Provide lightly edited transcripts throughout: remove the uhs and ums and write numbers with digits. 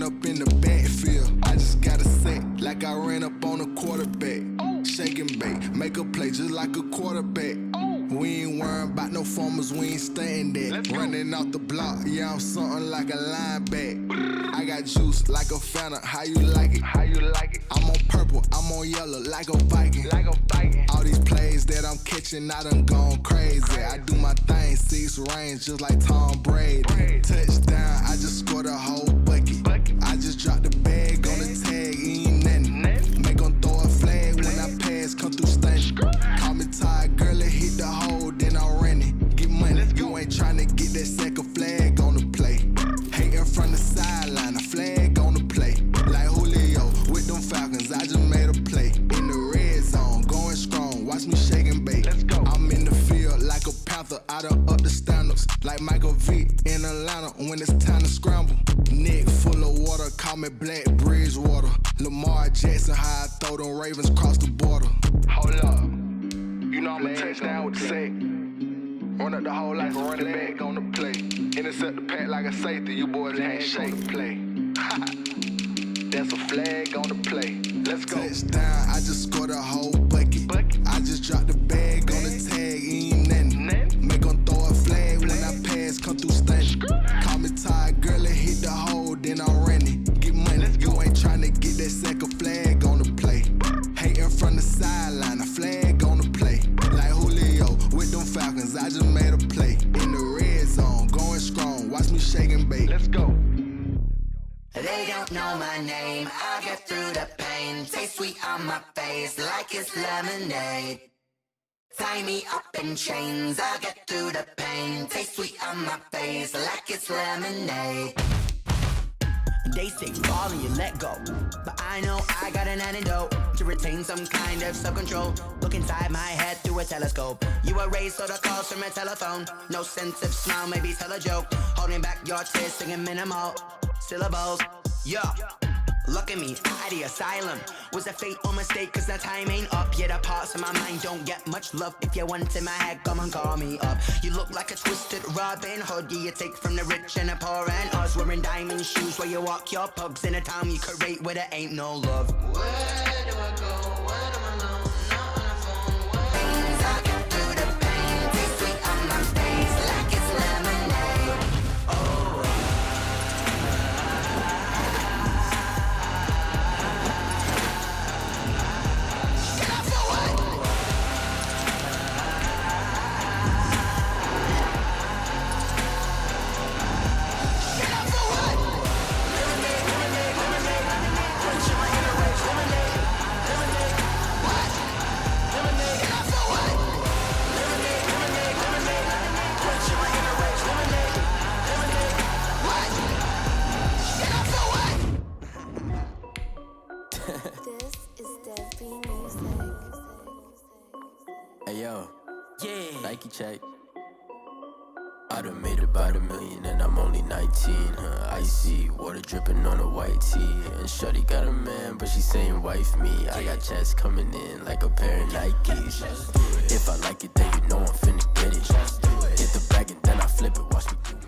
up in the backfield. I just got a sack like I ran up on a quarterback. Shake and bake, make a play just like a quarterback. We ain't worrying about no formers, we ain't staying there. Running off the block, yeah, I'm something like a linebacker. I got juice like a Fanta, how you like it? How you like it? I'm on purple, I'm on yellow like a Viking. Like a Viking. All these plays that I'm catching, I done gone crazy. I do my thing, 6 range just like Tom Brady. Touchdown, I just scored a whole bucket. I just dropped the bag on the tag, ain't nothing. Make 'em throw a flag when I pass, come through stunning. Call me tired, girl, it hit the hole, then I ran it. Get money, you ain't tryna get that second flag on the play. Hating from the sideline, a flag on the play. Like Julio with them Falcons, I just made a play. In the red zone, going strong, watch me shake and bake. I'm in the field like a panther, I done up the standards. Like Michael Vick in Atlanta when it's time to scramble. Neck full of water, call me Black Bridgewater. Lamar Jackson, how I throw them Ravens across the border. Hold up, you know I'm a touchdown with the sack. Run up the whole like a running back on the play. Intercept the pack like a safety, you boys ain't shake the play. That's a flag on the play. Let's go. Touchdown, I just scored a whole bucket. I just dropped the bag on the tag, ain't nothing. Make 'em throw a flag when I pass, come through stunning. Call me tired, girl, it hit the hole, then I ran it. Get money, you ain't tryna get that second flag on the play. Hating from the sideline, a flag on the play. Like Julio with them Falcons, I just made a play. In the red zone, going strong, watch me shake and bake. Let's go. They don't know my name, I'll get through the pain. Taste sweet on my face like it's lemonade. Tie me up in chains, I'll get through the pain. Taste sweet on my face like it's lemonade. They say fall and you let go, but I know I got an antidote to retain some kind of self-control. Look inside my head through a telescope. You erase all the calls from a telephone. No sense of smile, maybe tell a joke. Holding back your tears, singing minimal syllables. Yeah, look at me, at the asylum. Was a fate or mistake, cause the time ain't up. Yet the parts of my mind don't get much love. If you want in my head, come and call me up. You look like a twisted Robin Hood. Yeah, you take from the rich and the poor and us. Wearing diamond shoes where you walk your pugs in a town you create where there ain't no love. Where do I go? Where am I alone? Not on the phone. Where I get through the pain. Taste sweet on my face like it's lemonade. Oh. Hey yo, yeah. Nike check. I done made about $1 million and I'm only 19. Icy water dripping on a white tee. And shorty got a man, but she saying wife me. I got checks coming in like a pair of Nikes. If I like it, then you know I'm finna get it. Hit the bag and then I flip it. Watch me do it.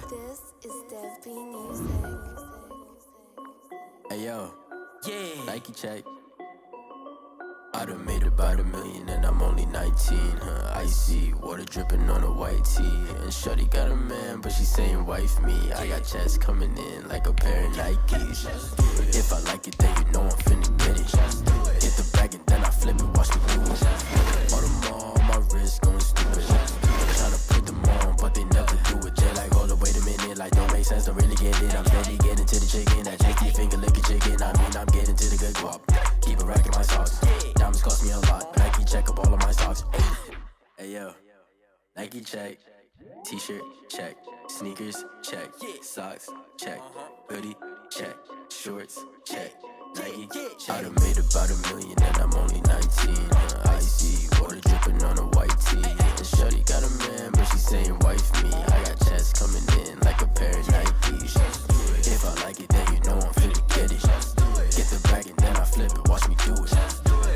This is Dev B Music. Hey yo, Nike check. I done made about $1 million and I'm only 19, icy, water dripping on a white tee. And shorty got a man, but she saying wife me. I got checks coming in like a pair of Nikes. If I like it, then you know I'm finna get it. Hit the bag and then I flip it, watch me do it. All them on my wrist going stupid. Tryna put them on, but they never do it. They like, hold up, wait a minute, like don't make sense, don't really get it. I'm steady getting to the chicken, that tasty finger licking chicken. I mean, I'm getting to the good guap. Keep a rack in my socks. Diamonds cost me a lot. Nike check up all of my stocks. Hey yo, Nike check. T-shirt check. Sneakers check. Socks check. Hoodie check. Shorts check. Nike check. I done made about $1 million and I'm only 19. Icy, water dripping on a white tee. And shorty got a man, but she saying wife me. I got checks coming in like a pair of Nikes. If I like it, then you know I'm finna get it. Get the bag and then I flip it, watch me do it.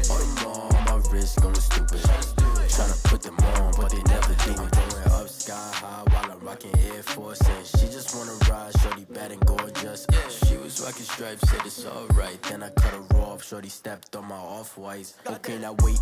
All them on my wrist going stupid. Tryna put them on, but they never do it. Going up sky high while I'm rocking Air Force. And she just wanna ride, shorty bad and gorgeous. She was rocking stripes, said it's alright. Then I cut her off, shorty stepped on my off-whites. Okay, now wait.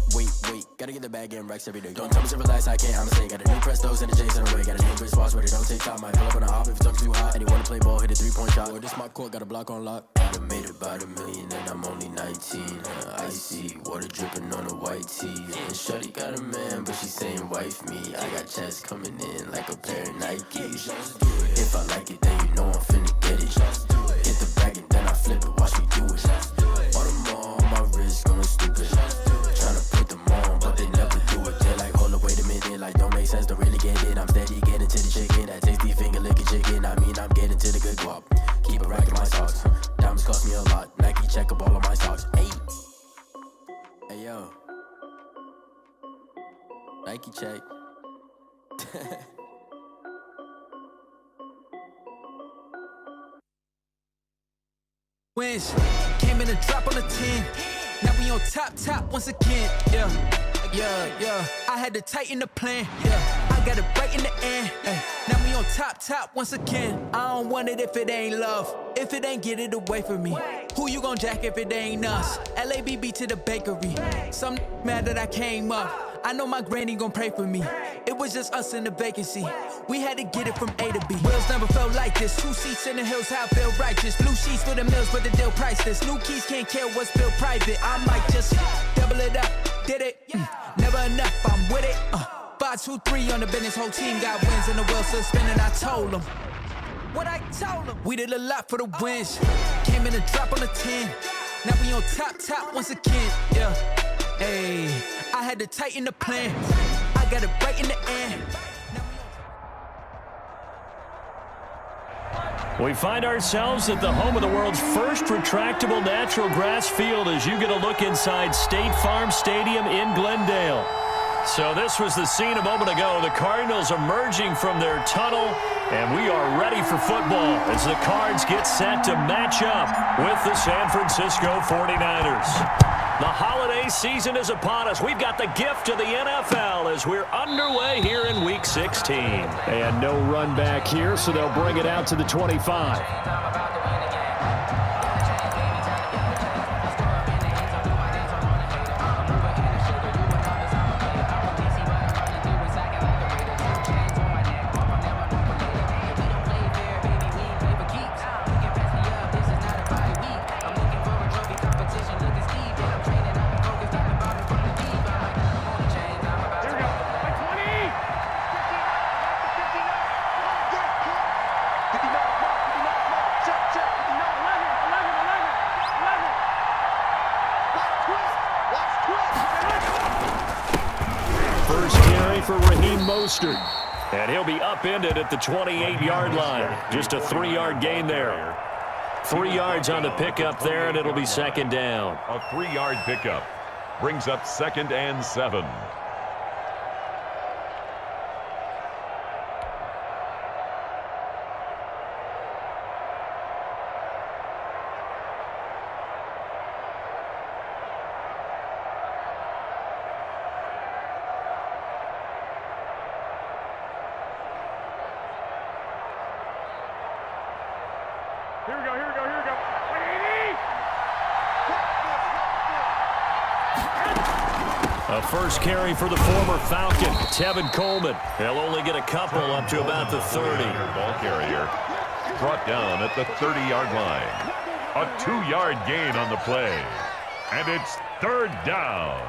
Gotta get the bag and racks every day. Don't tell me to relax, I can't, I'ma say. Got a new Prestos and a Jason away. Got a new Chris Foss, but it don't take time. Might pull up on a hop if it talks too hot. And he wanna play ball, hit a 3-point shot. Or this my court, got a block on lock. I done made about $1 million and I'm only 19. Icy, water dripping on a white tee. And shorty got a man, but she saying wife me. I got checks coming in like a pair of Nikes. If I like it, then you know I'm finna get it. Hit the bag and then I flip it, watch me do it. All them on my wrist going stupid. Tryna put them on, but they never do it. They're like, hold up, wait a minute, like don't make sense, don't really get it. I'm steady getting to the chicken, that tasty finger licking chicken. I mean, I'm getting to the good guap. Keep a rack in my socks. Diamonds cost me a lot. Nike check up all of my stocks. Hey yo, Nike check. Wins, came in a drop on the 10. Now we on top once again. Yeah. I had to tighten the plan. Yeah, I got it right in the end. Now we on top once again. I don't want it if it ain't love. If it ain't, get it away from me. Who you gon' jack if it ain't us? LABB to the bakery. Some mad that I came up. I know my granny gon' pray for me. It was just us in the vacancy. We had to get it from A to B. Wheels never felt like this. 2 seats in the hills, how I feel righteous. Blue sheets for the mills, but the deal priceless. New keys can't care what's built private. I might just double it up. Did it? Never enough, I'm with it. 5, 2, 3 on the business. Whole team got wins and the wheels still spinning. I told them what I told them. We did a lot for the wins. Came in a drop on the 10. Now we on top once again. Yeah. Hey, I had to tighten the plan. I got it right in the end. We find ourselves at the home of the world's first retractable natural grass field as you get a look inside State Farm Stadium in Glendale. So this was the scene a moment ago. The Cardinals emerging from their tunnel, and we are ready for football as the Cards get set to match up with the San Francisco 49ers. The holiday season is upon us. We've got the gift of the NFL as we're underway here in Week 16. And no run back here, so they'll bring it out to the 25. And he'll be upended at the 28-yard line. Just a 3-yard gain there. 3 yards on the pickup there, and it'll be second down. A 3-yard pickup brings up 2nd and 7. A first carry for the former Falcon, Tevin Coleman. He'll only get a couple up to about the 30. Ball carrier brought down at the 30-yard line. A 2-yard gain on the play. And it's 3rd down.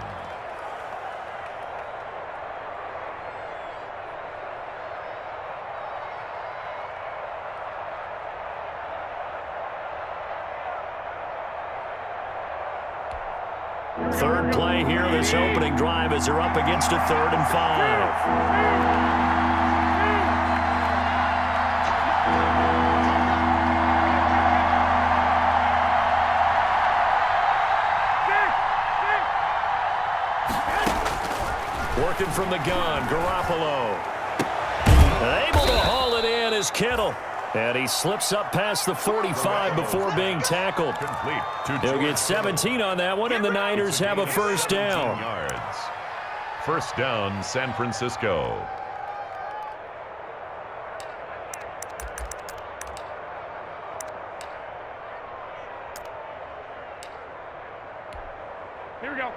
Third play here, this opening drive as they're up against a 3rd and 5. Working from the gun, Garoppolo. Able to haul it in is Kittle. And he slips up past the 45 before being tackled. He'll get 17 on that one, and the Niners have a first down. First down, San Francisco. Here we go.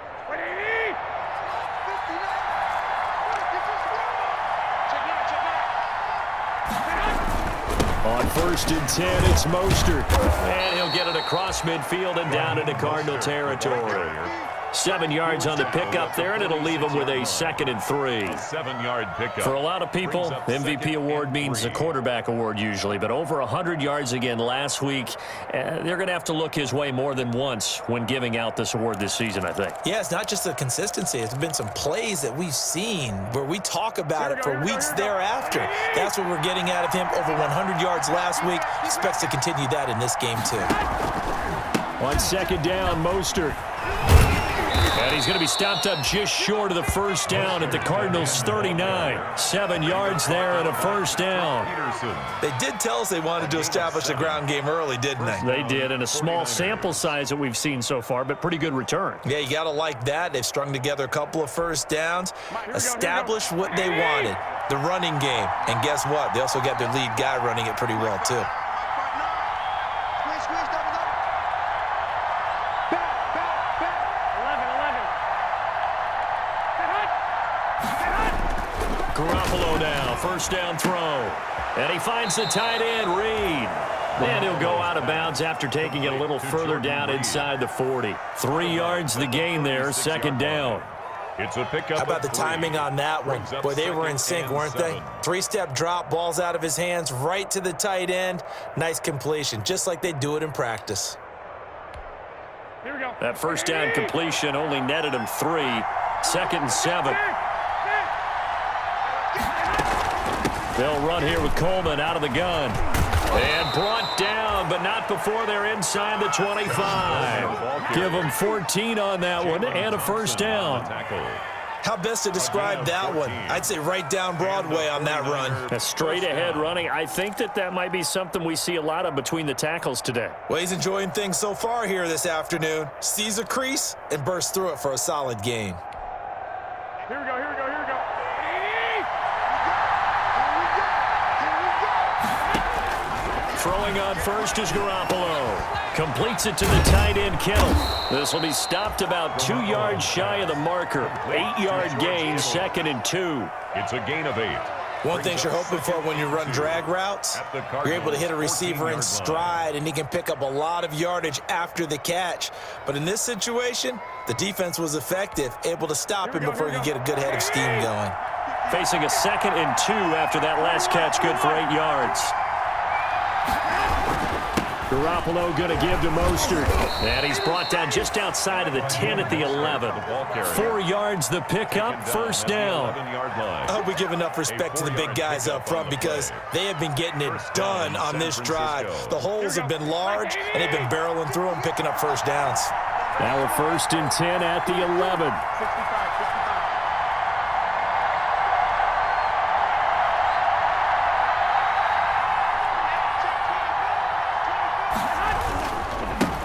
On 1st and 10, it's Mostert. And he'll get it across midfield and down into Cardinal territory. 7 yards on the pickup there, and it'll leave him with a 2nd and 3. 7-yard pickup. For a lot of people, MVP award means the quarterback award usually, but over 100 yards again last week, they're going to have to look his way more than once when giving out this award this season, I think. Yeah, it's not just the consistency. It's been some plays that we've seen where we talk about it for weeks thereafter. That's what we're getting out of him. Over 100 yards last week. Expects to continue that in this game, too. On 2nd down, Mostert. And he's going to be stopped up just short of the first down at the Cardinals' 39. 7 yards there and a first down. They did tell us they wanted to establish the ground game early, didn't they? They did, and a small sample size that we've seen so far, but pretty good return. Yeah, you got to like that. They've strung together a couple of first downs, established what they wanted, the running game. And guess what? They also got their lead guy running it pretty well, too. Garoppolo now, first down throw. And he finds the tight end, Reed. And he'll go out of bounds after taking it a little further down inside the 40. 3 yards the gain there, 2nd down. It's a pickup. How about the timing on that one? Boy, they were in sync, weren't they? 3-step drop, balls out of his hands, right to the tight end. Nice completion, just like they do it in practice. Here we go. That first down completion only netted him 3. 2nd and 7. They'll run here with Coleman out of the gun. And brought not before they're inside the 25. Give them 14 on that one and a first down. How best to describe that one? I'd say right down Broadway on that run. A straight-ahead running. I think that might be something we see a lot of between the tackles today. Well, he's enjoying things so far here this afternoon. Sees a crease and bursts through it for a solid gain. Here we go, here we go, here we go. Throwing on first is Garoppolo. Completes it to the tight end, Kittle. This will be stopped about 2 yards shy of the marker. 8-yard gain, 2nd and 2. It's a gain of 8. One thing you're hoping for when you run drag routes, you're able to hit a receiver in stride, and he can pick up a lot of yardage after the catch. But in this situation, the defense was effective, able to stop him before he could get a good head of steam going. Facing a 2nd and 2 after that last catch, good for 8 yards. Garoppolo going to give to Mostert. And he's brought down just outside of the 10 at the 11. 4 yards the pickup, first down. I hope we give enough respect to the big guys up front because they have been getting it done on this drive. The holes have been large, and they've been barreling through them, picking up first downs. Now a 1st and 10 at the 11.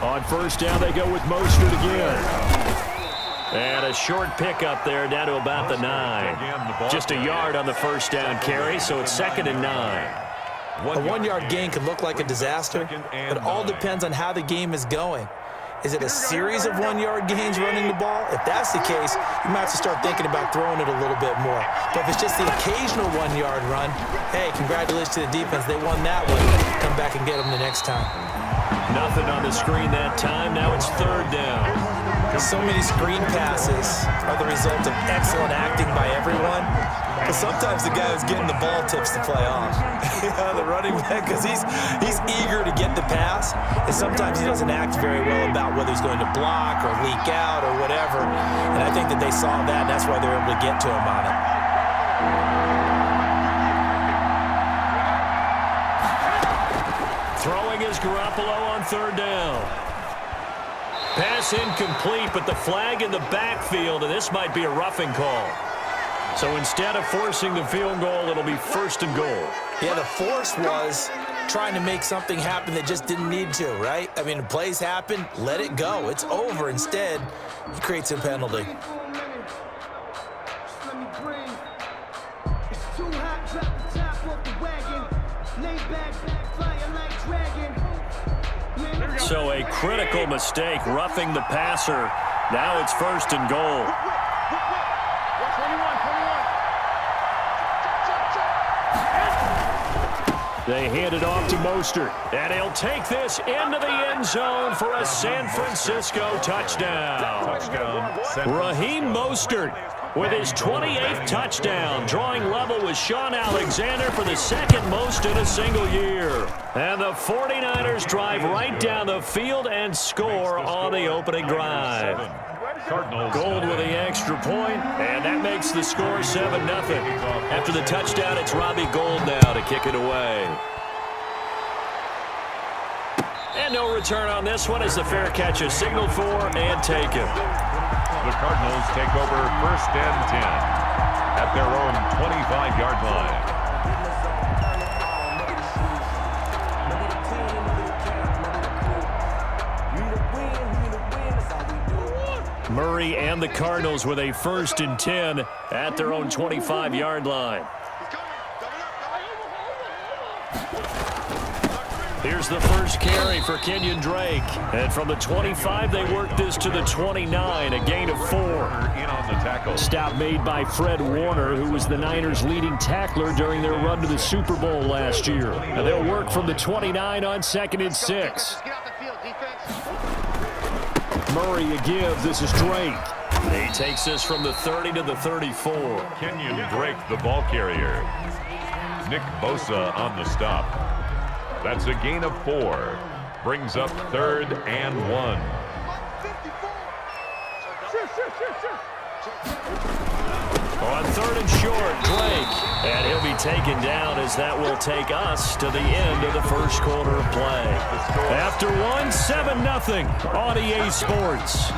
On first down, they go with Mostert again. And a short pickup there down to about the 9. Just a yard on the first down carry, so it's 2nd and 9. A 1-yard gain can look like a disaster, but it all depends on how the game is going. Is it a series of 1-yard gains running the ball? If that's the case, you might have to start thinking about throwing it a little bit more. But if it's just the occasional 1-yard run, hey, congratulations to the defense. They won that one. Come back and get them the next time. Nothing on the screen that time. Now it's 3rd down. So many screen passes are the result of excellent acting by everyone. But sometimes the guy who's getting the ball tips the play off. The running back, because he's eager to get the pass, and sometimes he doesn't act very well about whether he's going to block or leak out or whatever. And I think that they saw that, and that's why they were able to get to him on it. Throwing is Garoppolo on 3rd down. Pass incomplete, but the flag in the backfield, and this might be a roughing call. So instead of forcing the field goal, it'll be 1st and goal. Yeah, the force was trying to make something happen that just didn't need to, right? I mean, the plays happen, let it go. It's over. Instead, he creates a penalty. So a critical mistake, roughing the passer. Now it's 1st and goal. They hand it off to Mostert, and he'll take this into the end zone for a San Francisco touchdown. Raheem Mostert with his 28th touchdown, drawing level with Sean Alexander for the 2nd most in a single year. And the 49ers drive right down the field and score on the opening drive. Gold with the extra point, and that makes the score 7-0. After the touchdown, it's Robbie Gould now to kick it away. And no return on this one as the fair catch is signaled for and taken. The Cardinals take over 1st and 10 at their own 25-yard line. Murray and the Cardinals with a 1st and 10 at their own 25-yard line. Here's the first carry for Kenyon Drake. And from the 25, they work this to the 29, a gain of 4. Stop made by Fred Warner, who was the Niners' leading tackler during their run to the Super Bowl last year. And they'll work from the 29 on 2nd and 6. Murray a give. This is Drake. He takes this from the 30 to the 34. Kenyon Drake, the ball carrier. Nick Bosa on the stop. That's a gain of 4. Brings up 3rd and 1. On 3rd and short, Drake. And he'll be taken down as that will take us to the end of the first quarter of play. After one, 7-0 on EA Sports.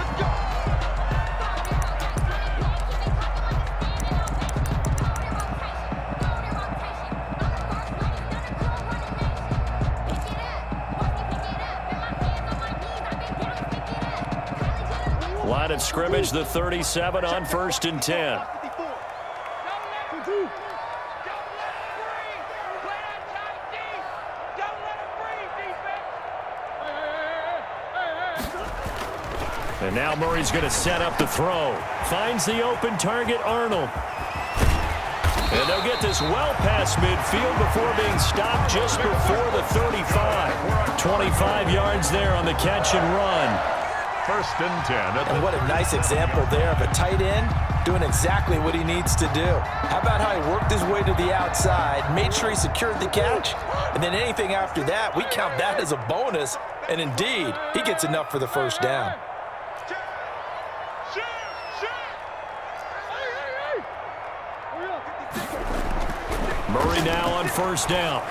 Line of scrimmage, the 37 on 1st and 10. And now Murray's going to set up the throw. Finds the open target, Arnold. And they'll get this well past midfield before being stopped just before the 35. 25 yards there on the catch and run. 1st and 10. And what a nice example there of a tight end doing exactly what he needs to do. How about how he worked his way to the outside, made sure he secured the catch, and then anything after that, we count that as a bonus. And indeed, he gets enough for the first down. Murray now on 1st down.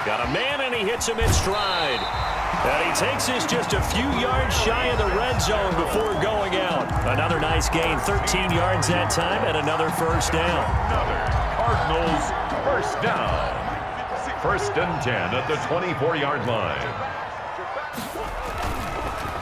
Got a man, and he hits him in stride. And he takes us just a few yards shy of the red zone before going out. Another nice gain, 13 yards that time, and another first down. Another Cardinals first down. 1st and 10 at the 24-yard line.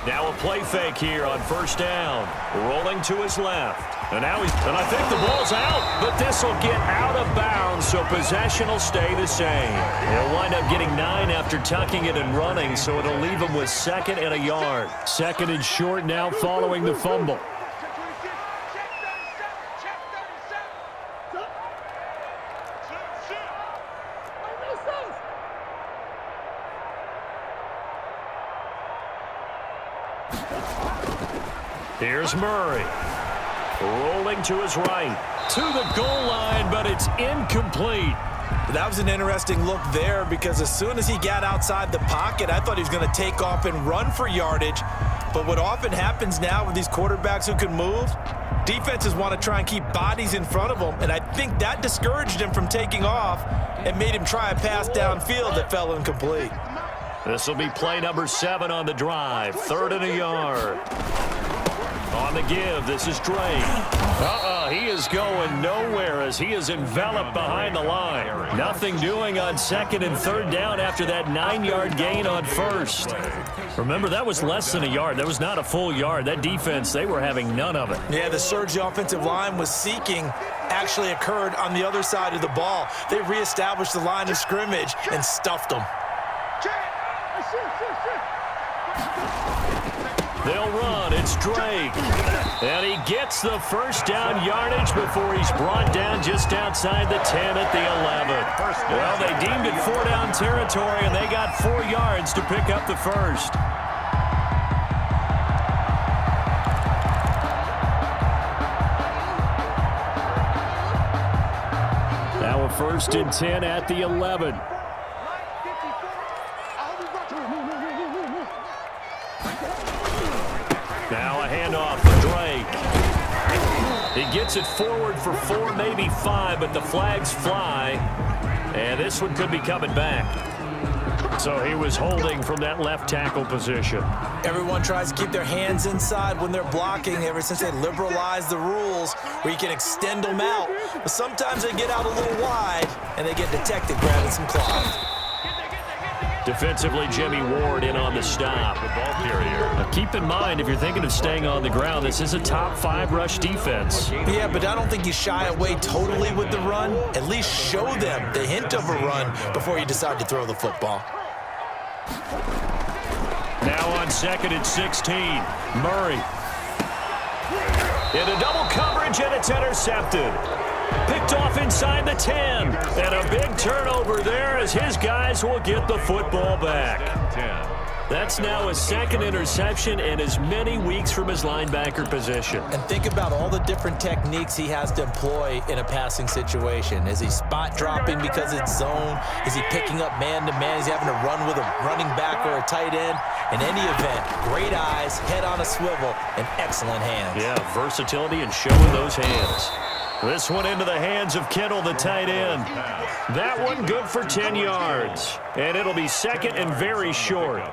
Now a play fake here on 1st down. Rolling to his left. And now and I think the ball's out, but this will get out of bounds, so possession will stay the same. He'll wind up getting 9 after tucking it and running, so it'll leave him with 2nd and a yard. 2nd and short now following the fumble. Here's Murray. Rolling to his right. To the goal line, but it's incomplete. That was an interesting look there because as soon as he got outside the pocket, I thought he was going to take off and run for yardage. But what often happens now with these quarterbacks who can move, defenses want to try and keep bodies in front of them, and I think that discouraged him from taking off and made him try a pass downfield that fell incomplete. This will be play number 7 on the drive. 3rd and a yard. On the give, this is Drake. He is going nowhere as he is enveloped behind the line. Nothing doing on 2nd and 3rd down after that 9-yard gain on 1st. Remember, that was less than a yard. That was not a full yard. That defense, they were having none of it. Yeah, the surge the offensive line was seeking actually occurred on the other side of the ball. They reestablished the line of scrimmage and stuffed them. They'll run. It's Drake. And he gets the first down yardage before he's brought down just outside the 10 at the 11. Well, they deemed it 4-down territory, and they got 4 yards to pick up the first. Now a 1st and 10 at the 11. Now a handoff for Drake. He gets it forward for 4, maybe 5, but the flags fly. And this one could be coming back. So he was holding from that left tackle position. Everyone tries to keep their hands inside when they're blocking ever since they liberalized the rules where you can extend them out. But sometimes they get out a little wide and they get detected grabbing some cloth. Defensively, Jimmy Ward in on the stop. The ball carrier. Now keep in mind, if you're thinking of staying on the ground, this is a top 5 rush defense. Yeah, but I don't think you shy away totally with the run. At least show them the hint of a run before you decide to throw the football. Now on 2nd and 16, Murray. Into double coverage, and it's intercepted. Picked off inside the 10. And a big turnover there as his guys will get the football back. 10. That's now his 2nd interception and as many weeks from his linebacker position. And think about all the different techniques he has to employ in a passing situation. Is he spot dropping because it's zone? Is he picking up man-to-man? Is he having to run with a running back or a tight end? In any event, great eyes, head on a swivel, and excellent hands. Yeah, versatility and showing those hands. This one into the hands of Kittle, the tight end. That one good for 10 yards. And it'll be second and very short.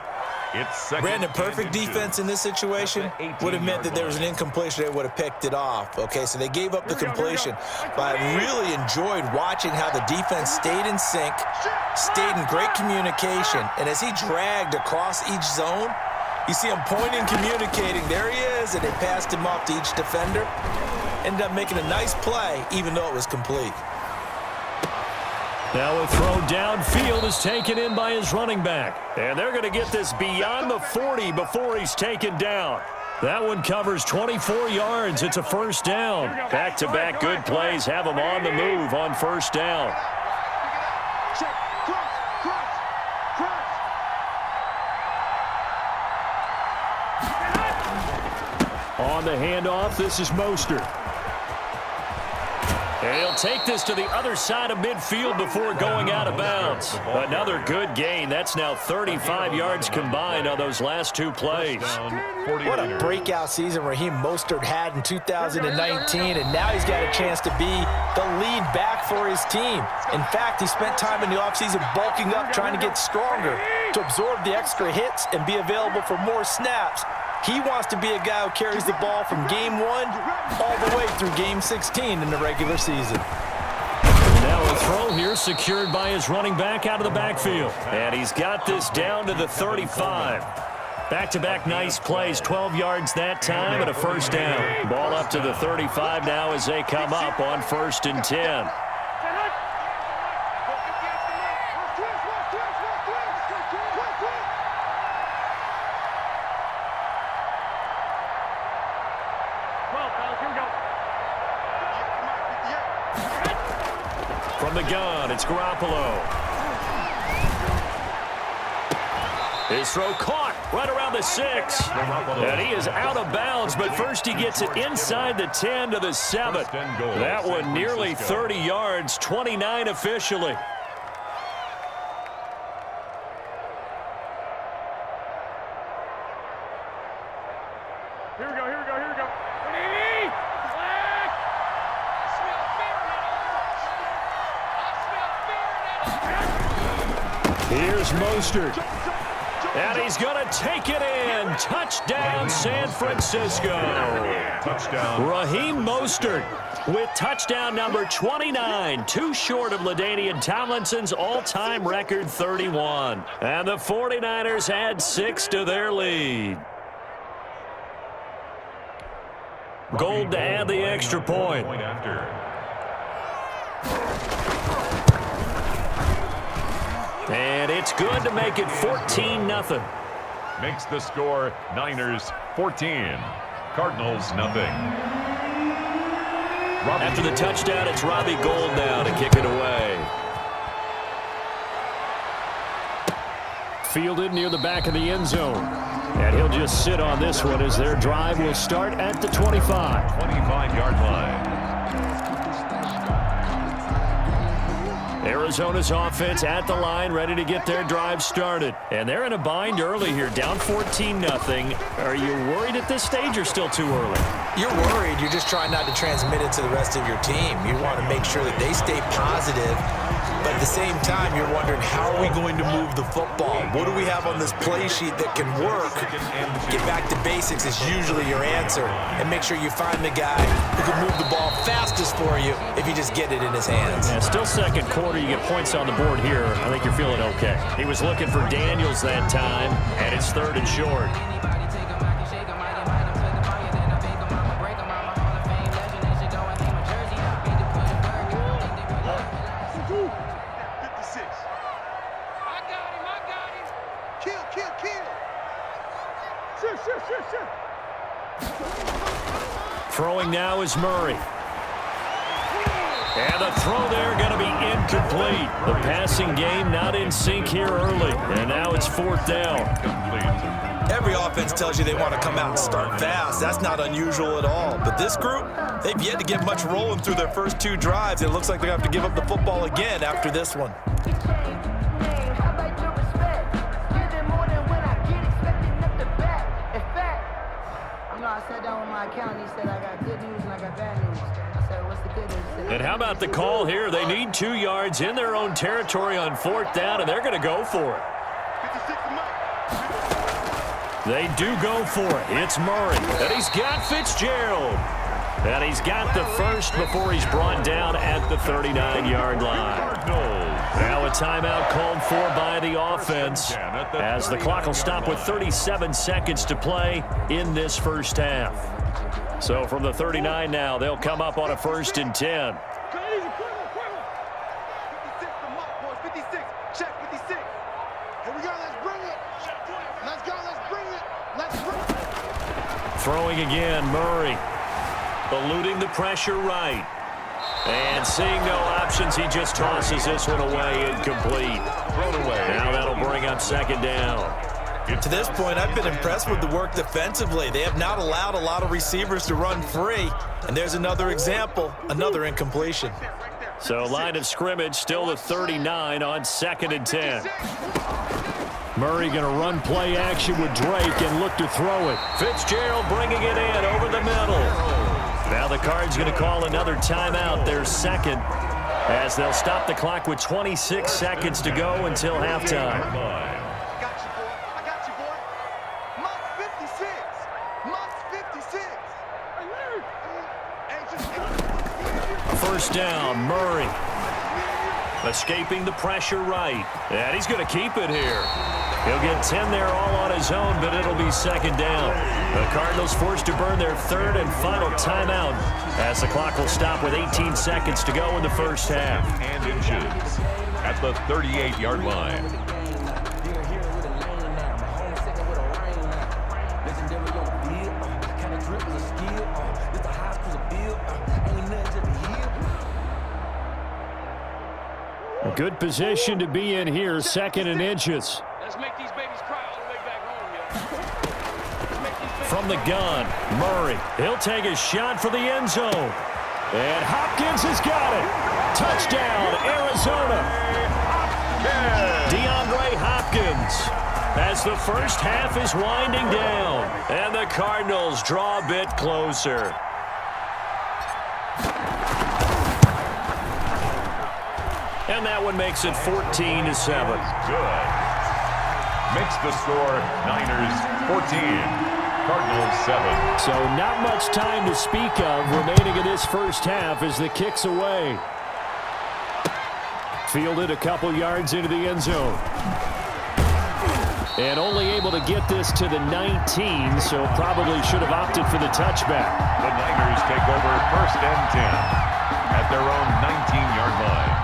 Brandon, perfect defense in this situation would have meant that there was an incompletion. They would have picked it off. Okay, so they gave up the completion. But I really enjoyed watching how the defense stayed in sync, stayed in great communication. And as he dragged across each zone, you see him pointing, communicating. There he is, and they passed him off to each defender. Ended up making a nice play, even though it was complete. Now a throw downfield is taken in by his running back. And they're going to get this beyond the 40 before he's taken down. That one covers 24 yards. It's a first down. Back-to-back good plays have him on the move on first down. On the handoff, this is Mostert. And he'll take this to the other side of midfield before going out of bounds. Another good gain. That's now 35 yards combined on those last two plays. What a breakout season Raheem Mostert had in 2019, and now he's got a chance to be the lead back for his team. In fact, he spent time in the offseason bulking up, trying to get stronger to absorb the extra hits and be available for more snaps. He wants to be a guy who carries the ball from game 1 all the way through game 16 in the regular season. Now a throw here secured by his running back out of the backfield. And he's got this down to the 35. Back-to-back nice plays, 12 yards that time and a first down. Ball up to the 35 now as they come up on 1st and 10. From the gun, it's Garoppolo. His throw caught right around the 6. And he is out of bounds, but first he gets it inside the 10 to the 7. That one nearly 30 yards, 29 officially. Here we go, here we go, here we go. Here's Mostert. And he's going to take it in. Touchdown, San Francisco. Touchdown. Raheem Mostert with touchdown number 29. Too short of LaDainian Tomlinson's all-time record 31. And the 49ers add 6 to their lead. Gold to add the extra point. And it's good to make it 14-0. Makes the score Niners 14, Cardinals nothing. After the touchdown, it's Robbie Gould now to kick it away. Fielded near the back of the end zone. And he'll just sit on this one as their drive will start at the 25. 25-yard line. Arizona's offense at the line, ready to get their drive started. And they're in a bind early here, down 14-0. Are you worried at this stage or still too early? You're worried. You're just trying not to transmit it to the rest of your team. You want to make sure that they stay positive. But at the same time, you're wondering, how are we going to move the football? What do we have on this play sheet that can work? Get back to basics is usually your answer. And make sure you find the guy who can move the ball fastest for you if you just get it in his hands. Yeah, still second quarter. You get points on the board here. I think you're feeling okay. He was looking for Daniels that time, and it's 3rd and short. Throwing now is Murray. And the throw there going to be incomplete. The passing game not in sync here early. And now it's 4th down. Every offense tells you they want to come out and start fast. That's not unusual at all. But this group, they've yet to get much rolling through their first 2 drives. It looks like they have to give up the football again after this one. I sat down with my accountant. He said, I got good news and I got bad news. I said, what's the And how about the call here? They need 2 yards in their own territory on 4th down, and they're going to go for it. They do go for it. It's Murray, and he's got Fitzgerald. And he's got the first before he's brought down at the 39-yard line. Now a timeout called for by the offense as the clock will stop with 37 seconds to play in this first half. So from the 39 now, they'll come up on a 1st and 10. Throwing again, Murray. Eluding the pressure right. And seeing no options, he just tosses this one away, incomplete. Thrown away. Now that'll bring up 2nd down. To this point, I've been impressed with the work defensively. They have not allowed a lot of receivers to run free. And there's another example, another incompletion. So line of scrimmage still the 39 on 2nd and 10. Murray going to run play action with Drake and look to throw it. Fitzgerald bringing it in over the middle. Now the Cards going to call another timeout, their 2nd, as they'll stop the clock with 26 seconds to go until halftime. First down, Murray. Escaping the pressure right. And he's going to keep it here. He'll get 10 there all on his own, but it'll be 2nd down. The Cardinals forced to burn their 3rd and final timeout as the clock will stop with 18 seconds to go in the first half. And inches at the 38-yard line. A good position to be in here, 2nd and inches. Let's make these babies cry all the way back home, From the gun, Murray. He'll take a shot for the end zone. And Hopkins has got it. Touchdown, Arizona. DeAndre Hopkins as the first half is winding down. And the Cardinals draw a bit closer. And that one makes it 14-7. Good. Makes the score Niners 14, Cardinals 7. So not much time to speak of remaining in this first half as the kick's away. Fielded a couple yards into the end zone. And only able to get this to the 19, so probably should have opted for the touchback. The Niners take over 1st and 10 at their own 19-yard line.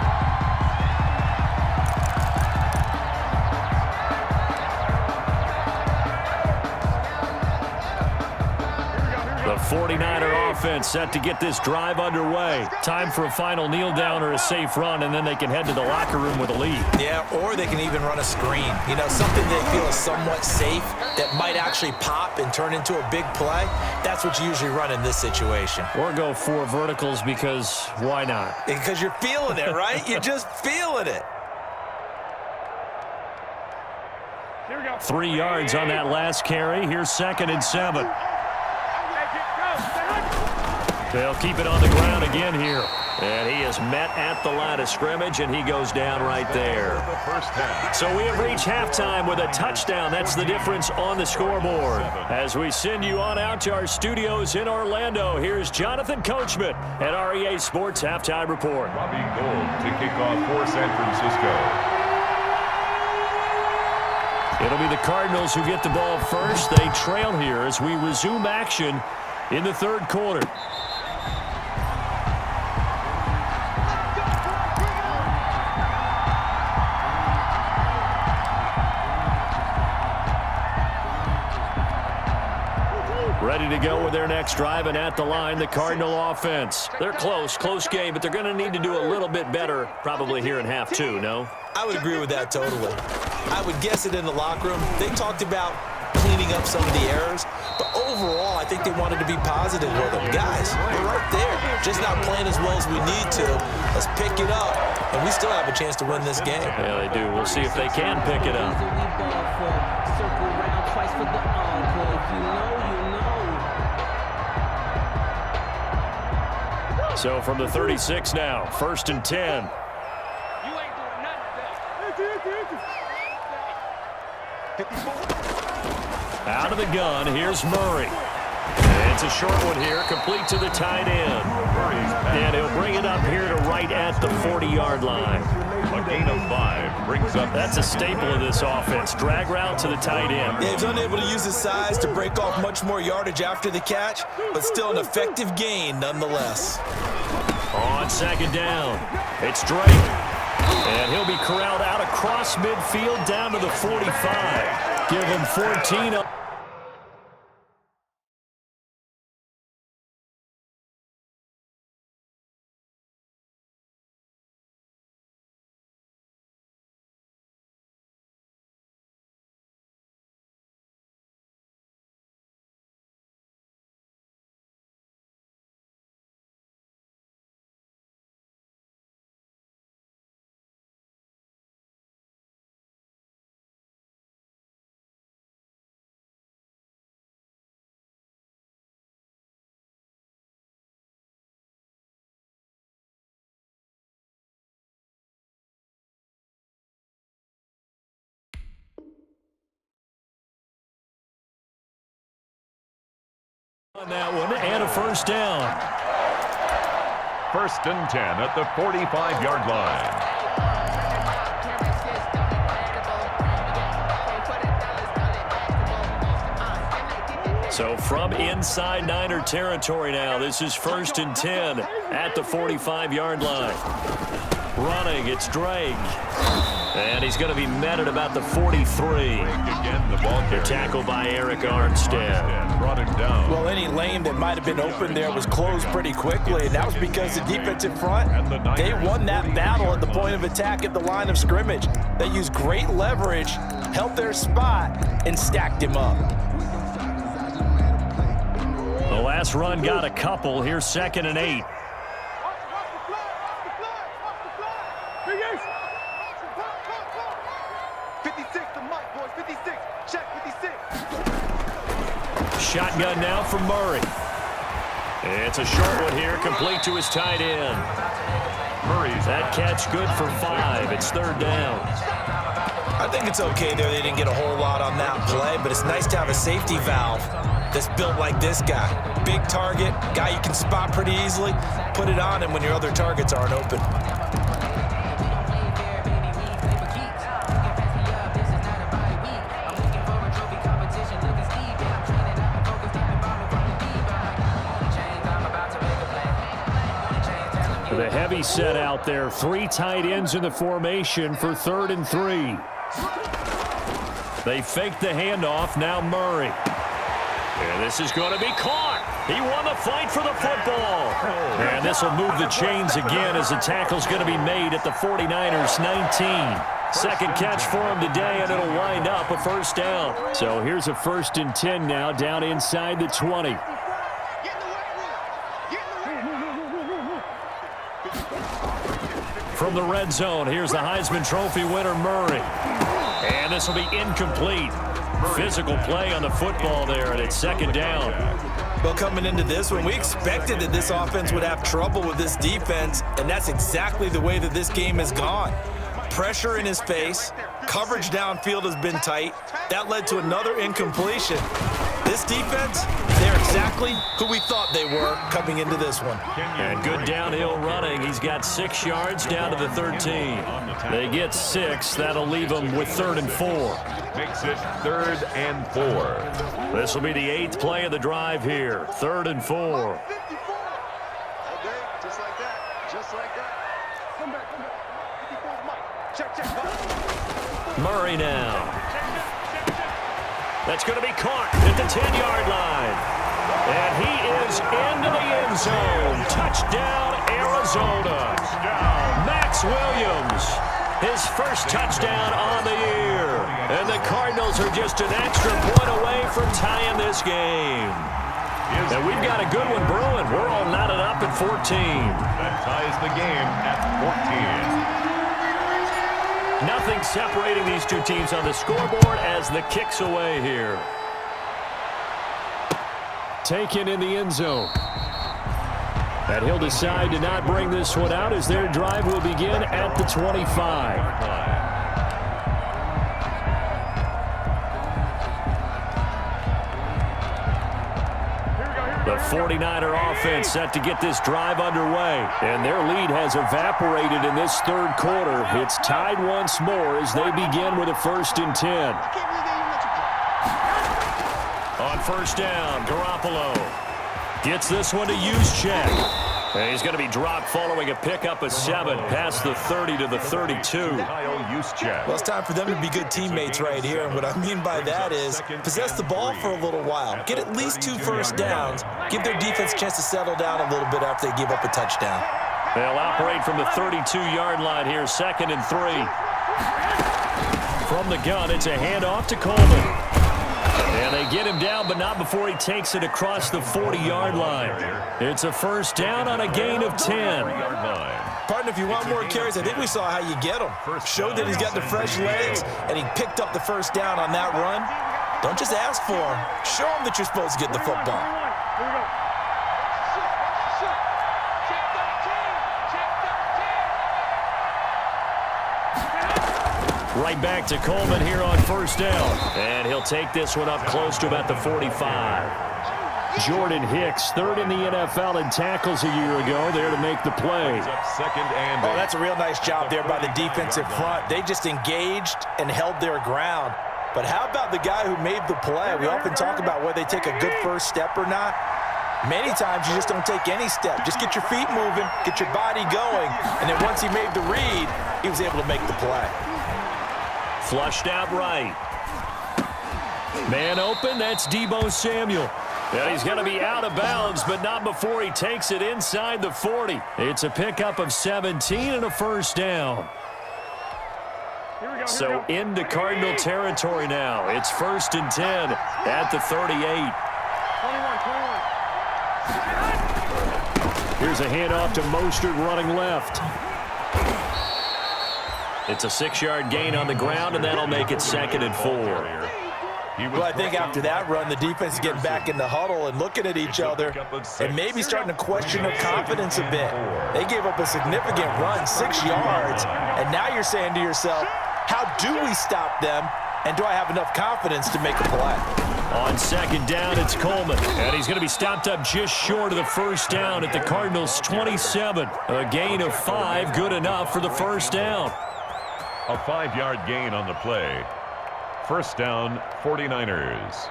The 49er offense set to get this drive underway. Time for a final kneel down or a safe run, and then they can head to the locker room with a lead. Yeah, or they can even run a screen. You know, something they feel is somewhat safe that might actually pop and turn into a big play. That's what you usually run in this situation. Or go 4 verticals because why not? Because you're feeling it, right? You're just feeling it. 3 yards on that last carry. Here's 2nd and 7. They'll keep it on the ground again here. And he is met at the line of scrimmage, and he goes down right there. So we have reached halftime with a touchdown. That's the difference on the scoreboard. As we send you on out to our studios in Orlando, here's Jonathan Coachman at REA Sports Halftime Report. Robbie Gould to kick off for San Francisco. It'll be the Cardinals who get the ball first. They trail here as we resume action in the 3rd quarter. Ready to go with their next drive, and at the line, the Cardinal offense. They're close game, but they're going to need to do a little bit better probably here in half 2, no? I would agree with that totally. I would guess it in the locker room. They talked about cleaning up some of the errors, but overall, I think they wanted to be positive with them. Guys, we're right there. Just not playing as well as we need to. Let's pick it up, and we still have a chance to win this game. Yeah, they do. We'll see if they can pick it up. So from the 36 now, 1st and 10. You ain't doing nothing today. Out of the gun, here's Murray. It's a short one here, complete to the tight end. And he'll bring it up here to right at the 40-yard line. A gain of 5 brings up. That's a staple of this offense. Drag route to the tight end. Yeah, he's unable to use his size to break off much more yardage after the catch, but still an effective gain nonetheless. On 2nd down, it's Drake. And he'll be corralled out across midfield down to the 45. Give him 14 up. On that one, and a 1st down. 1st and 10 at the 45-yard line. So from inside Niner territory now, this is 1st and 10 at the 45-yard line. Running, it's Drake. And he's going to be met at about the 43. Again, the ball carrier. Tackled by Eric Armstead. Brought him down. Well, any lane that might have been open there was closed pretty quickly, and that was because the defensive front, they won that battle at the point of attack at the line of scrimmage. They used great leverage, held their spot, and stacked him up. The last run got a couple. Here's 2nd and 8. Shotgun now from Murray. It's a short one here, complete to his tight end. Murray's that catch good for 5. It's 3rd down. I think it's okay there. They didn't get a whole lot on that play, but it's nice to have a safety valve that's built like this guy. Big target, guy you can spot pretty easily. Put it on him when your other targets aren't open. The heavy set out there. 3 tight ends in the formation for 3rd and 3. They faked the handoff. Now Murray. And this is going to be caught. He won the fight for the football. And this will move the chains again as the tackle's going to be made at the 49ers 19. Second catch for him today, and it'll wind up a 1st down. So here's a 1st and 10 now, down inside the 20. From the red zone, here's the Heisman Trophy winner, Murray. And this will be incomplete. Physical play on the football there, and it's 2nd down. Well, coming into this one, we expected that this offense would have trouble with this defense, and that's exactly the way that this game has gone. Pressure in his face, coverage downfield has been tight. That led to another incompletion. This defense, they're exactly who we thought they were coming into this one. And good downhill running. He's got 6 yards down to the 13. They get 6. That'll leave them with 3rd and 4. Makes it 3rd and 4. This will be the 8th play of the drive here. 3rd and 4. Just like that. Just like that. Come back. 54's Mike. Check. Murray now. That's going to be caught at the 10-yard line. And he is into the end zone. Touchdown, Arizona. Max Williams, his first touchdown on the year. And the Cardinals are just an extra point away from tying this game. And we've got a good one brewing. We're all knotted up at 14. That ties the game at 14. Nothing separating these two teams on the scoreboard as the kick's away here. Taken in the end zone. And he'll decide to not bring this one out as their drive will begin at the 25. The 49er offense set to get this drive underway. And their lead has evaporated in this third quarter. It's tied once more as they begin with a 1st and 10. On 1st down, Garoppolo gets this one to Juszczyk. And he's going to be dropped following a pickup of 7 past the 30 to the 32. Well, it's time for them to be good teammates right here. And what I mean by that is possess the ball for a little while. Get at least 2 first downs. Give their defense a chance to settle down a little bit after they give up a touchdown. They'll operate from the 32-yard line here, 2nd and 3. From the gun, it's a handoff to Coleman. And they get him down, but not before he takes it across the 40-yard line. It's a 1st down on a gain of 10. Partner, if you want more carries, I think we saw how you get them. Showed that he's got the fresh legs, and he picked up the 1st down on that run. Don't just ask for him. Show him that you're supposed to get the football. Here we go. Right back to Coleman here on 1st down. And he'll take this one up close to about the 45. Jordan Hicks, 3rd in the NFL in tackles a year ago, there to make the play. Oh, that's a real nice job there by the defensive front. They just engaged and held their ground. But how about the guy who made the play? We often talk about whether they take a good first step or not. Many times you just don't take any step. Just get your feet moving, get your body going, and then once he made the read, he was able to make the play. Flushed out right. Man open, that's Deebo Samuel. And he's going to be out of bounds, but not before he takes it inside the 40. It's a pickup of 17 and a 1st down. So into Cardinal territory now. It's 1st and 10 at the 38. 21. Here's a handoff to Mostert running left. It's a 6-yard gain on the ground, and that'll make it 2nd and 4. Well, I think after that run, the defense is getting back in the huddle and looking at each other and maybe starting to question their confidence a bit. They gave up a significant run, 6 yards, and now you're saying to yourself, how do we stop them, and do I have enough confidence to make a play? On 2nd down, it's Coleman, and he's going to be stopped up just short of the 1st down at the Cardinals' 27. A gain of 5, good enough for the 1st down. A 5-yard gain on the play. 1st down, 49ers.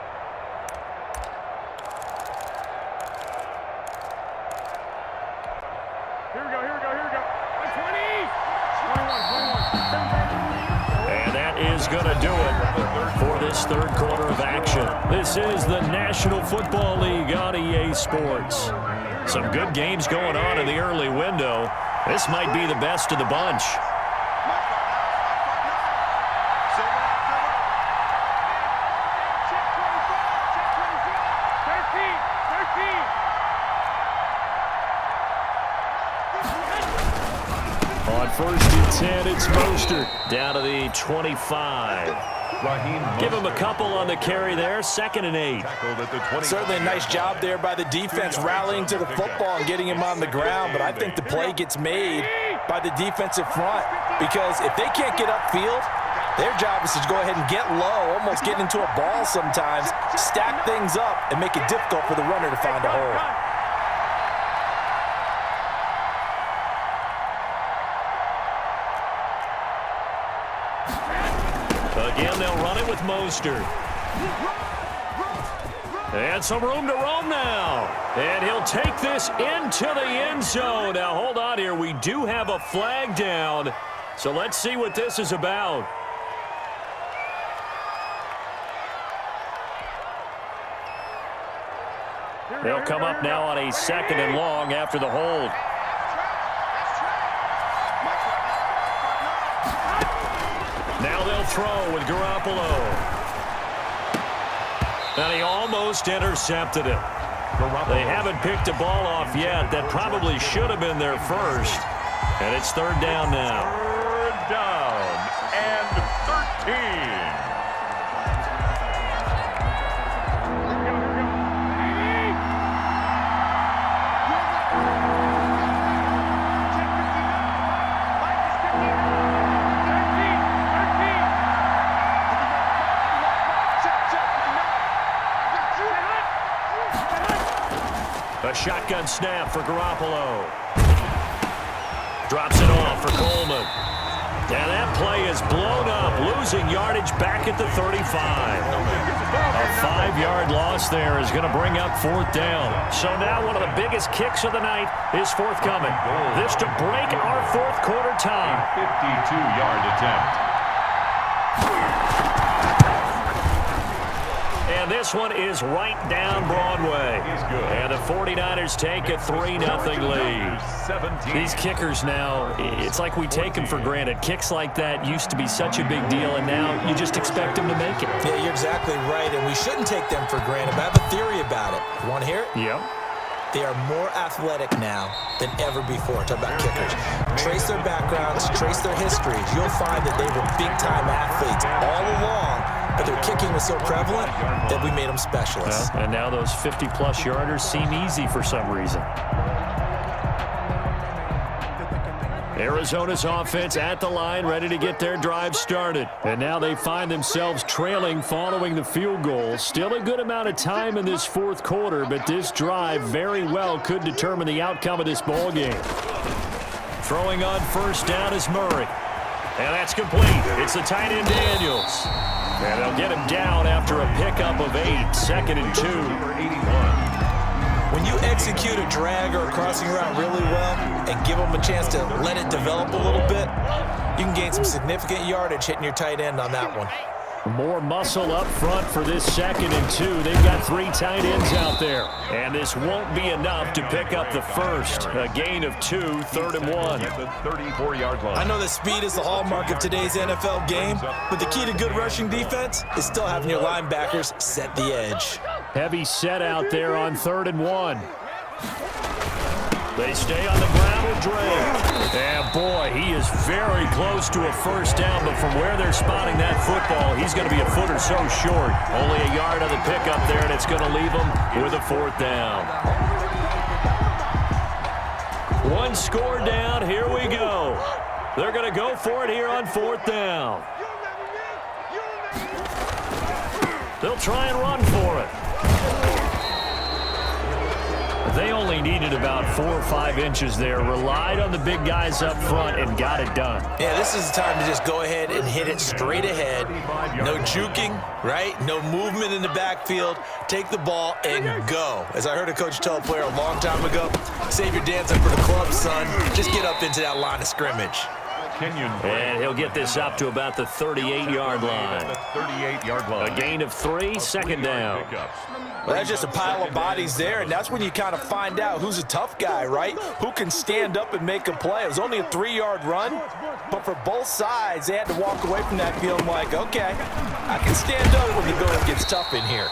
Here we go. 20. 21. And that is going to do it for this third quarter of action. This is the National Football League on EA Sports. Some good games going on in the early window. This might be the best of the bunch. On 1st and 10, it's Mostert down to the 25. Give him a couple on the carry there, 2nd and 8. Certainly a nice job there by the defense rallying to the football and getting him on the ground, but I think the play gets made by the defensive front because if they can't get upfield, their job is to go ahead and get low, almost get into a ball sometimes, stack things up, and make it difficult for the runner to find a hole. Again, they'll run it with Mostert. And some room to roam now. And he'll take this into the end zone. Now, hold on here. We do have a flag down. So let's see what this is about. They'll come up now on a 2nd and long after the hold. Now they'll throw with Garoppolo. And he almost intercepted it. They haven't picked a ball off yet. That probably should have been their first. And it's 3rd down now. 3rd down and 13. A shotgun snap for Garoppolo. Drops it off for Coleman. And that play is blown up, losing yardage back at the 35. A 5-yard loss there is going to bring up 4th down. So now one of the biggest kicks of the night is forthcoming. This to break our 4th quarter tie. 52-yard attempt. And this one is right down Broadway. And the 49ers take a 3-0 lead. These kickers now, it's like we take them for granted. Kicks like that used to be such a big deal, and now you just expect them to make it. Yeah, you're exactly right, and we shouldn't take them for granted. But I have a theory about it. You want to hear it? Yep. They are more athletic now than ever before. Talk about kickers. Trace their backgrounds, trace their histories. You'll find that they were big-time athletes all along, but their kicking was so prevalent that we made them specialists. Yeah, and now those 50-plus yarders seem easy for some reason. Arizona's offense at the line, ready to get their drive started. And now they find themselves trailing following the field goal. Still a good amount of time in this 4th quarter, but this drive very well could determine the outcome of this ball game. Throwing on 1st down is Murray. And that's complete. It's the tight end Daniels. And they'll get him down after a pickup of 8. 2nd and 2. When you execute a drag or a crossing route really well and give them a chance to let it develop a little bit, you can gain some significant yardage hitting your tight end on that one. More muscle up front for this 2nd and 2. They've got 3 tight ends out there. And this won't be enough to pick up the first. A gain of 2, 3rd and 1. At the 34-yard line. I know that speed is the hallmark of today's NFL game, but the key to good rushing defense is still having your linebackers set the edge. Heavy set out there on 3rd and 1. They stay on the ground with Drake. And boy, he is very close to a 1st down, but from where they're spotting that football, he's going to be a foot or so short. Only a yard on the pickup there, and it's going to leave him with a 4th down. 1 score down, here we go. They're going to go for it here on 4th down. They'll try and run for it. They only needed about 4 or 5 inches there, relied on the big guys up front, and got it done. Yeah, this is the time to just go ahead and hit it straight ahead. No juking, right? No movement in the backfield. Take the ball and go. As I heard a coach tell a player a long time ago, save your dancing for the club, son. Just get up into that line of scrimmage. And he'll get this up to about the 38-yard line. A gain of 3, 2nd down. Well, that's just a pile of bodies there, and that's when you kind of find out who's a tough guy, right? Who can stand up and make a play. It was only a 3-yard run, but for both sides, they had to walk away from that feeling like, okay, I can stand up when the going gets tough in here.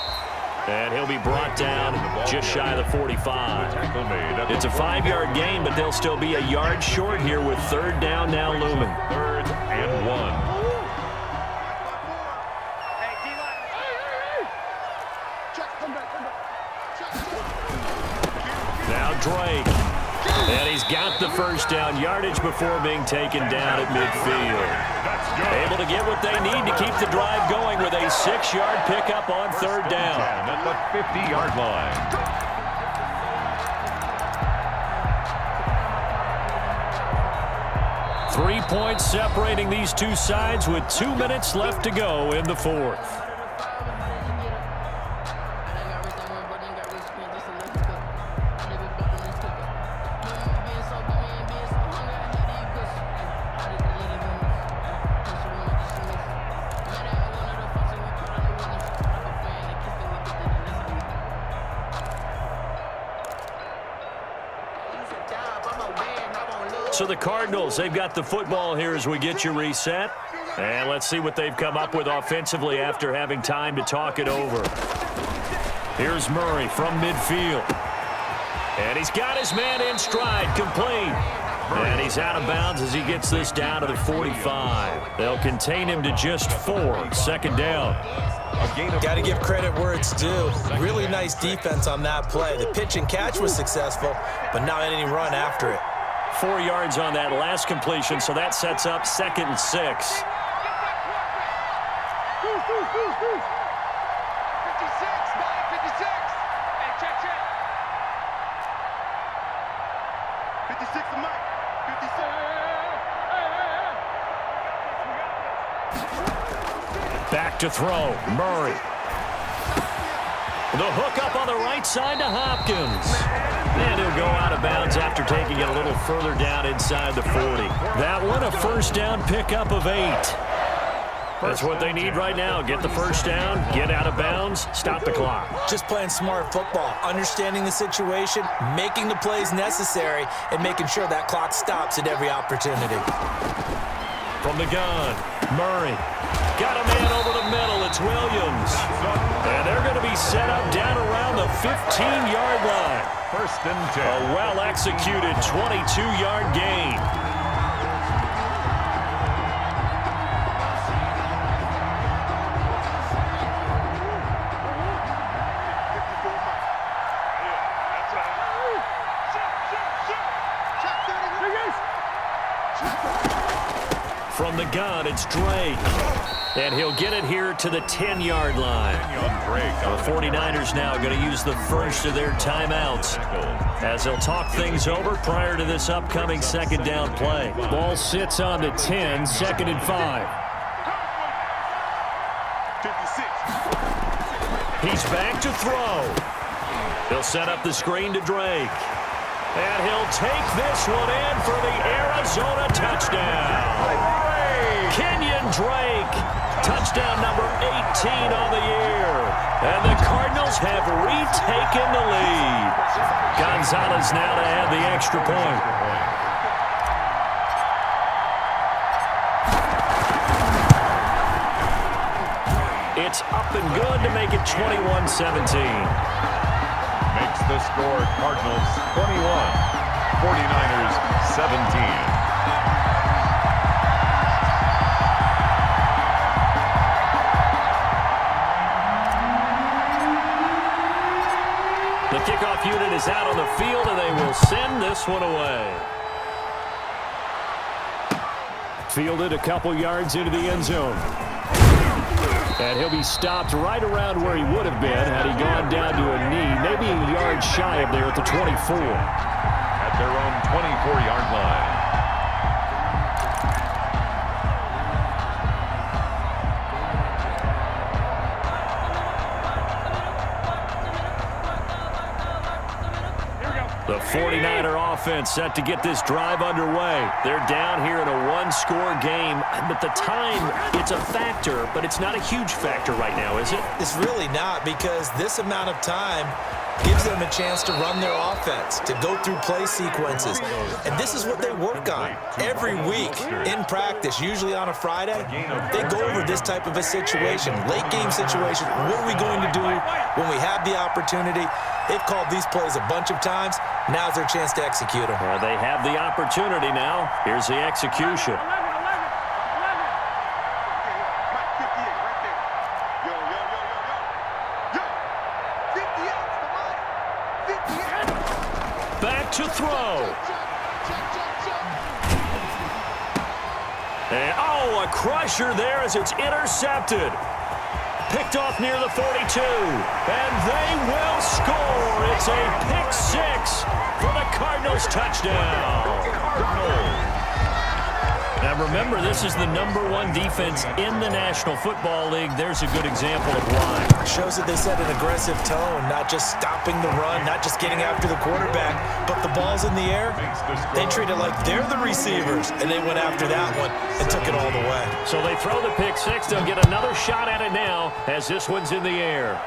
And he'll be brought down just shy of the 45. It's a 5-yard gain, but they'll still be a yard short here with 3rd down now looming. 3rd and 1. Now Drake. And he's got the 1st down yardage before being taken down at midfield. Able to get what they need to keep the drive going with a 6-yard pickup on 3rd down. At the 50-yard line. Three points separating these two sides with 2 minutes left to go in the 4th. So the Cardinals, they've got the football here as we get you reset. And let's see what they've come up with offensively after having time to talk it over. Here's Murray from midfield. And he's got his man in stride, complete. And he's out of bounds as he gets this down to the 45. They'll contain him to just 4, 2nd down. Got to give credit where it's due. Really nice defense on that play. The pitch and catch was successful, but not any run after it. 4 yards on that last completion, so that sets up 2nd and 6. 56. Hey, check. to throw. Murray. The hook up on the right side to Hopkins. And he'll go out of bounds after taking it a little further down inside the 40. That one a first down pickup of 8. That's what they need right now. Get the first down, get out of bounds, stop the clock. Just playing smart football, understanding the situation, making the plays necessary, and making sure that clock stops at every opportunity. From the gun, Murray. Got a man over the middle. It's Williams. And they're going to be set up down around the 15-yard line. First and 10. A well-executed 22-yard gain. From the gun, it's Drake. And he'll get it here to the 10-yard line. The 49ers now going to use the first of their timeouts as they'll talk things over prior to this upcoming second down play. Ball sits on the 10, second and 5. He's back to throw. He'll set up the screen to Drake. And he'll take this one in for the Arizona touchdown. Kenyon Drake, touchdown number 18 on the year. And the Cardinals have retaken the lead. Gonzalez now to add the extra point. It's up and good to make it 21-17. Makes the score Cardinals 21, 49ers 17. The kickoff unit is out on the field, and they will send this one away. Fielded a couple yards into the end zone. And he'll be stopped right around where he would have been had he gone down to a knee, maybe a yard shy of there at the 24. At their own 24-yard line. The 49er offense set to get this drive underway. They're down here in a one-score game, but the time, it's a factor, but it's not a huge factor right now, is it? It's really not, because this amount of time gives them a chance to run their offense, to go through play sequences. And this is what they work on every week in practice, usually on a Friday. They go over this type of a situation, late game situation. What are we going to do when we have the opportunity? They've called these plays a bunch of times. Now's their chance to execute them. Well, they have the opportunity now. Here's the execution. Back to throw. And, oh, a crusher there as it's intercepted. Picked off near the 42. And they will score. It's a pick six for the Cardinals touchdown. Now remember, this is the #1 defense in the National Football League. There's a good example of why. Shows that they set an aggressive tone, not just stopping the run, not just getting after the quarterback, but the ball's in the air. They treat it like they're the receivers, and they went after that one and took it all the way. So they throw the pick six. They'll get another shot at it now as this one's in the air.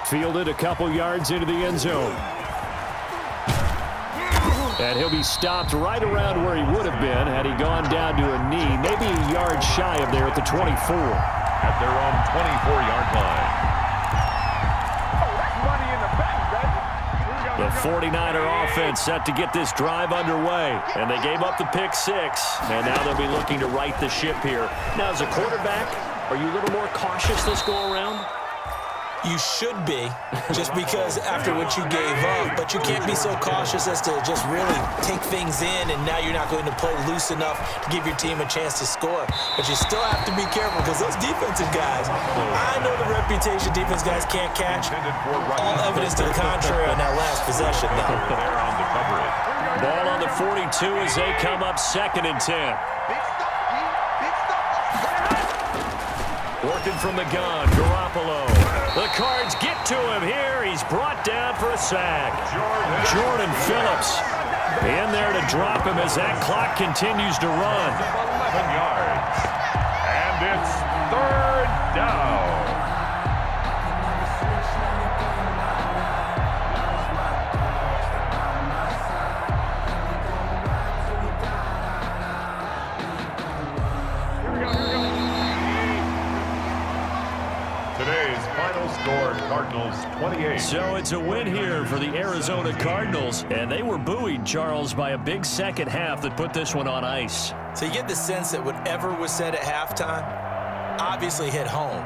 Fielded a couple yards into the end zone. And he'll be stopped right around where he would have been had he gone down to a knee, maybe a yard shy of there at the 24. At their own 24-yard line. The 49er offense set to get this drive underway. And they gave up the pick six. And now they'll be looking to right the ship here. Now, as a quarterback, are you a little more cautious this go around? You should be, just because after what you gave up, but you can't be so cautious as to just really take things in, and now you're not going to play loose enough to give your team a chance to score. But you still have to be careful, because those defensive guys, I know the reputation defense guys can't catch. All evidence to the contrary on that last possession, though. Ball on the 42 as they come up 2nd and 10. Working from the gun, Garoppolo. The Cards get to him here. He's brought down for a sack. Jordan Phillips in there to drop him as that clock continues to run. 11 yards. And it's third down. Today's final score, Cardinals 28. So it's a win here for the Arizona Cardinals, and they were buoyed, Charles, by a big second half that put this one on ice. So you get the sense that whatever was said at halftime obviously hit home.